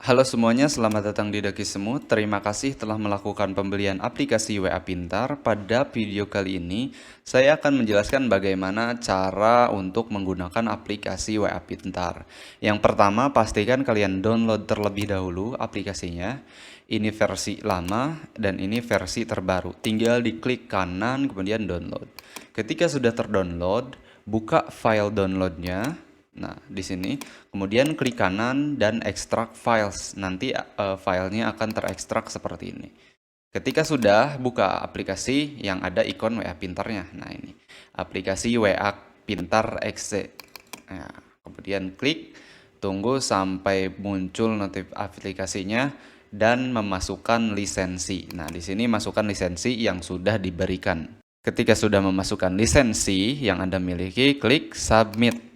Halo semuanya, selamat datang di Daki Semut. Terima kasih telah melakukan pembelian aplikasi WA Pintar. Pada video kali ini, saya akan menjelaskan bagaimana cara untuk menggunakan aplikasi WA Pintar. Yang pertama, pastikan kalian download terlebih dahulu aplikasinya. Ini versi lama dan ini versi terbaru. Tinggal diklik kanan, kemudian download. Ketika sudah terdownload, buka file downloadnya. Nah, di sini kemudian klik kanan dan ekstrak files. Nanti filenya akan terekstrak seperti ini. Ketika sudah, buka aplikasi yang ada ikon WA Pintarnya. Nah, ini aplikasi WA Pintar XC. Nah, kemudian klik, tunggu sampai muncul notif aplikasinya dan memasukkan lisensi. Nah, di sini masukkan lisensi yang sudah diberikan. Ketika sudah memasukkan lisensi yang Anda miliki, klik submit.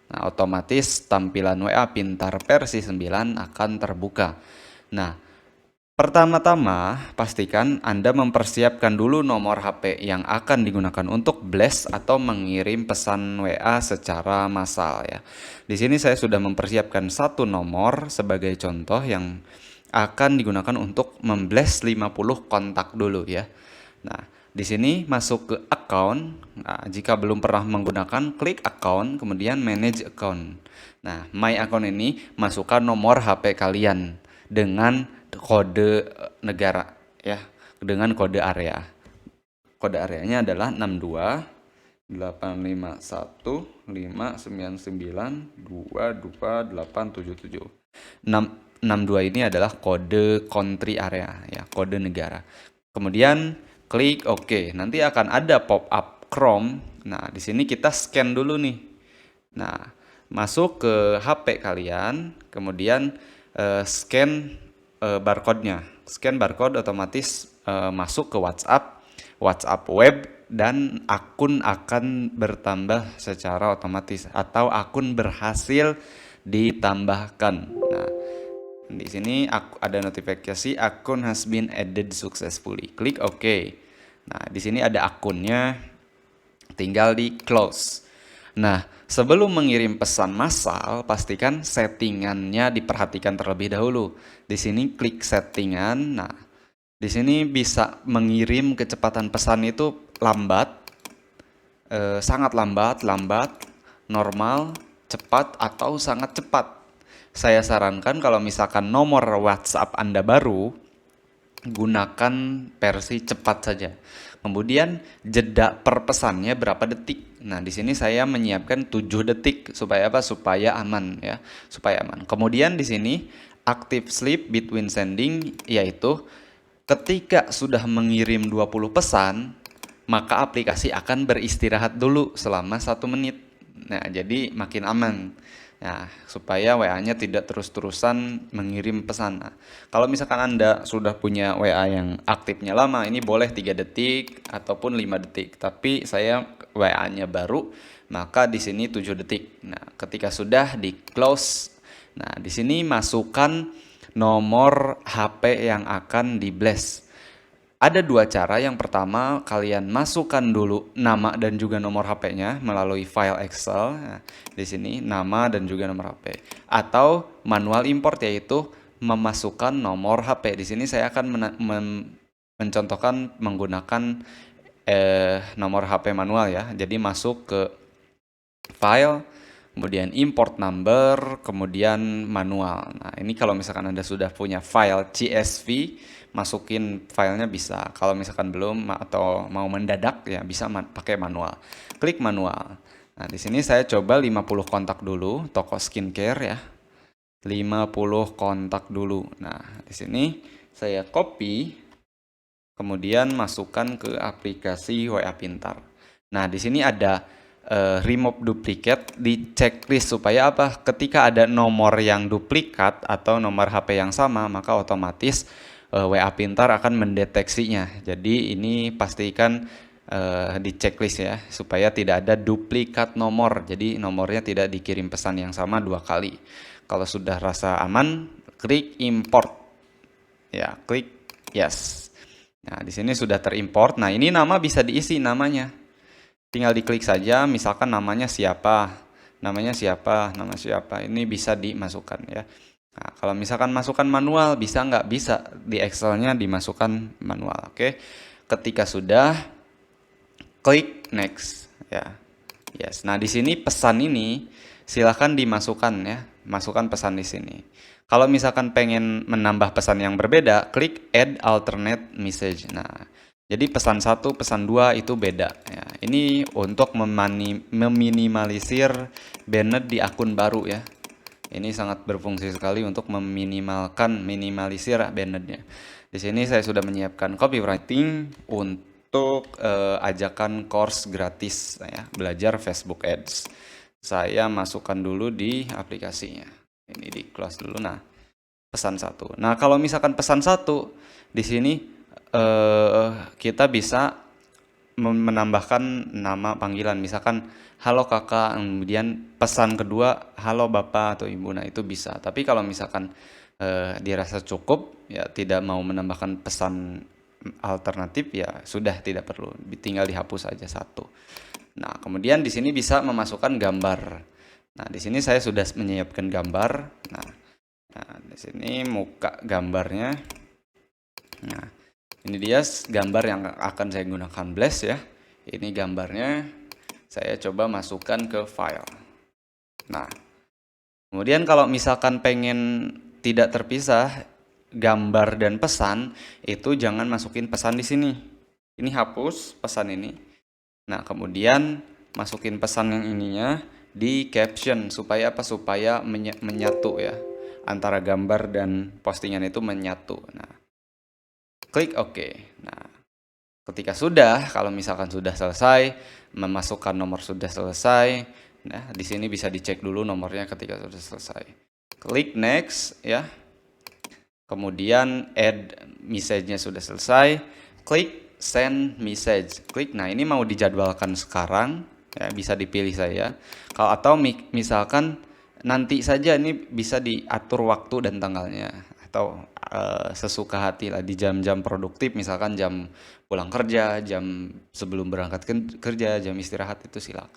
Nah, otomatis tampilan WA Pintar versi 9 akan terbuka. Nah, pertama-tama pastikan Anda mempersiapkan dulu nomor HP yang akan digunakan untuk blast atau mengirim pesan WA secara massal ya. Di sini saya sudah mempersiapkan satu nomor sebagai contoh yang akan digunakan untuk memblast 50 kontak dulu ya. Nah, di sini masuk ke account. Nah, jika belum pernah menggunakan, klik account, kemudian manage account. Nah, my account ini masukkan nomor HP kalian dengan kode negara ya, dengan kode area. Kode areanya adalah 62.851.599.22877. 62 ini adalah kode country area ya, kode negara. Kemudian klik OK. Nanti akan ada pop-up Chrome. Nah, di sini kita scan dulu nih. Nah, masuk ke HP kalian, kemudian scan barcode-nya. Scan barcode otomatis masuk ke WhatsApp web, dan akun akan bertambah secara otomatis atau akun berhasil ditambahkan. Nah, di sini ada notifikasi akun has been added successfully. Klik OK. Nah, di sini ada akunnya, tinggal di close. Nah, sebelum mengirim pesan massal, pastikan settingannya diperhatikan terlebih dahulu. Di sini klik settingan. Nah, di sini bisa mengirim kecepatan pesan itu lambat, sangat lambat, normal, cepat, atau sangat cepat. Saya sarankan kalau misalkan nomor WhatsApp Anda baru, gunakan versi cepat saja. Kemudian jeda per pesannya berapa detik. Nah, di sini saya menyiapkan 7 detik supaya apa? Supaya aman ya, supaya aman. Kemudian di sini active sleep between sending, yaitu ketika sudah mengirim 20 pesan, maka aplikasi akan beristirahat dulu selama 1 menit. Nah, jadi makin aman. Nah, supaya WA-nya tidak terus-terusan mengirim pesan. Nah, kalau misalkan Anda sudah punya WA yang aktifnya lama, ini boleh 3 detik ataupun 5 detik. Tapi saya WA-nya baru, maka di sini 7 detik. Nah, ketika sudah di close, nah di sini masukkan nomor HP yang akan di blast. Ada 2 cara. Yang pertama, kalian masukkan dulu nama dan juga nomor HP-nya melalui file Excel. Nah, di sini nama dan juga nomor HP. Atau manual import, yaitu memasukkan nomor HP. Di sini saya akan mencontohkan menggunakan nomor HP manual ya. Jadi masuk ke file, kemudian import number, kemudian manual. Nah, ini kalau misalkan Anda sudah punya file CSV, masukin filenya bisa. Kalau misalkan belum atau mau mendadak ya bisa pakai manual. Klik manual. Nah, di sini saya coba 50 kontak dulu, toko skincare ya. 50 kontak dulu. Nah, di sini saya copy, kemudian masukkan ke aplikasi WA Pintar. Nah, di sini ada remove duplicate di checklist supaya apa? Ketika ada nomor yang duplikat atau nomor HP yang sama, maka otomatis WA Pintar akan mendeteksinya. Jadi ini pastikan di checklist ya, supaya tidak ada duplikat nomor. Jadi nomornya tidak dikirim pesan yang sama 2 kali. Kalau sudah rasa aman, klik import. Ya, klik yes. Nah, di sini sudah terimport. Nah, ini nama bisa diisi namanya. Tinggal diklik saja, misalkan namanya siapa, nama siapa, ini bisa dimasukkan ya. Nah, kalau misalkan masukkan manual, bisa nggak? Bisa. Di Excel-nya dimasukkan manual. Oke. Ketika sudah, klik next. Ya. Yes. Nah, di sini pesan ini silahkan dimasukkan ya. Masukkan pesan di sini. Kalau misalkan pengen menambah pesan yang berbeda, klik add alternate message. Nah, jadi pesan 1, pesan 2 itu beda. Ya, ini untuk meminimalisir banned di akun baru ya. Ini sangat berfungsi sekali untuk minimalisir bannednya. Di sini saya sudah menyiapkan copywriting untuk ajakan course gratis ya, belajar Facebook Ads. Saya masukkan dulu di aplikasinya. Ini di close dulu. Nah, pesan 1. Nah, kalau misalkan pesan 1 di sini kita bisa menambahkan nama panggilan, misalkan halo kakak, kemudian pesan kedua halo bapak atau ibu. Nah, itu bisa. Tapi kalau misalkan dirasa cukup ya, tidak mau menambahkan pesan alternatif, ya sudah, tidak perlu, tinggal dihapus aja 1. Nah, kemudian di sini bisa memasukkan gambar. Nah, di sini saya sudah menyiapkan gambar. Nah, di sini muka gambarnya. Nah, ini dia gambar yang akan saya gunakan Blast ya. Ini gambarnya. Saya coba masukkan ke file. Nah, kemudian kalau misalkan pengen tidak terpisah gambar dan pesan, itu jangan masukin pesan di sini. Ini hapus pesan ini. Nah, kemudian masukin pesan yang ininya di caption supaya apa? Supaya menyatu ya. Antara gambar dan postingan itu menyatu. Nah, klik OK. Nah, ketika sudah, kalau misalkan sudah selesai, memasukkan nomor sudah selesai. Nah, di sini bisa dicek dulu nomornya ketika sudah selesai. Klik next ya. Kemudian add message-nya sudah selesai. Klik send message. Klik. Nah, ini mau dijadwalkan sekarang ya, bisa dipilih saya. Kalau atau misalkan nanti saja, ini bisa diatur waktu dan tanggalnya, atau sesuka hati lah di jam-jam produktif, misalkan jam pulang kerja, jam sebelum berangkat kerja, jam istirahat, itu silakan.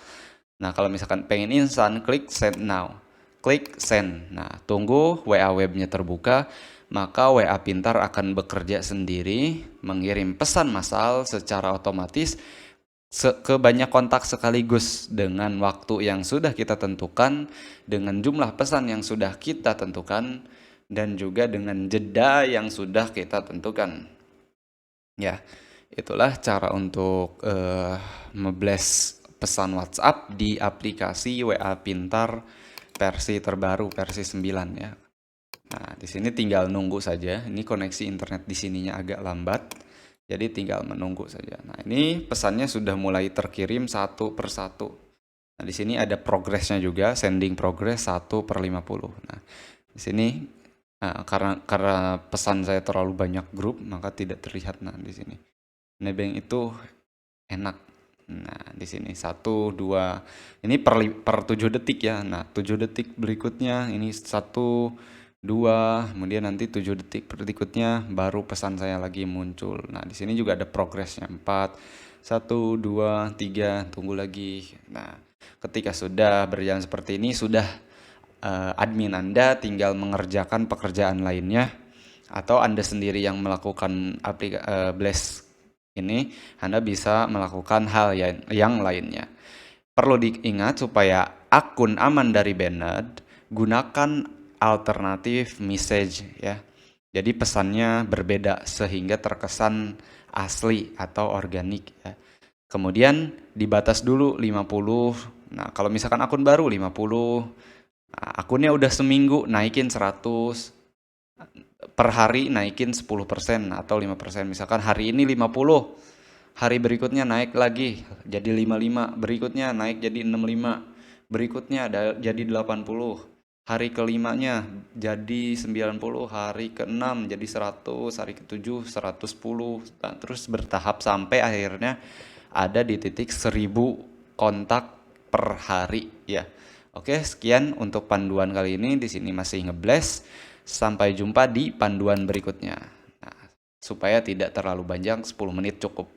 Nah, kalau misalkan pengen instan, klik send now. Klik send. Nah, tunggu WA webnya terbuka, maka WA Pintar akan bekerja sendiri, mengirim pesan massal secara otomatis ke banyak kontak sekaligus dengan waktu yang sudah kita tentukan, dengan jumlah pesan yang sudah kita tentukan, dan juga dengan jeda yang sudah kita tentukan. Ya, itulah cara untuk ngeblast pesan WhatsApp di aplikasi WA Pintar versi terbaru, versi 9 ya. Nah, di sini tinggal nunggu saja. Ini koneksi internet di sininya agak lambat, jadi tinggal menunggu saja. Nah, ini pesannya sudah mulai terkirim 1 per 1. Nah, di sini ada progresnya juga, sending progress 1/50. Nah, di sini karena pesan saya terlalu banyak grup, maka tidak terlihat. Nah, di sini nebeng itu enak. Nah, di sini 1, 2, ini per 7 detik ya. Nah, 7 detik berikutnya ini 1, 2, kemudian nanti 7 detik berikutnya baru pesan saya lagi muncul. Nah, di sini juga ada progresnya 4, 1, 2, 3, tunggu lagi. Nah, ketika sudah berjalan seperti ini, sudah admin Anda tinggal mengerjakan pekerjaan lainnya, atau Anda sendiri yang melakukan Blast ini, Anda bisa melakukan hal yang lainnya. Perlu diingat, supaya akun aman dari banned, gunakan alternatif message ya. Jadi pesannya berbeda sehingga terkesan asli atau organik ya. Kemudian dibatas dulu 50. Nah, kalau misalkan akun baru 50, nah, akunnya udah seminggu, naikin 100. Per hari naikin 10% atau 5%. Misalkan hari ini 50, hari berikutnya naik lagi jadi 55, berikutnya naik jadi 65, berikutnya jadi 80, hari kelimanya jadi 90, hari ke-6 jadi 100, hari ke-7 110, terus bertahap sampai akhirnya ada di titik 1000 kontak per hari ya. Oke, sekian untuk panduan kali ini. Di sini masih ngeblast. Sampai jumpa di panduan berikutnya. Nah, supaya tidak terlalu panjang, 10 menit cukup.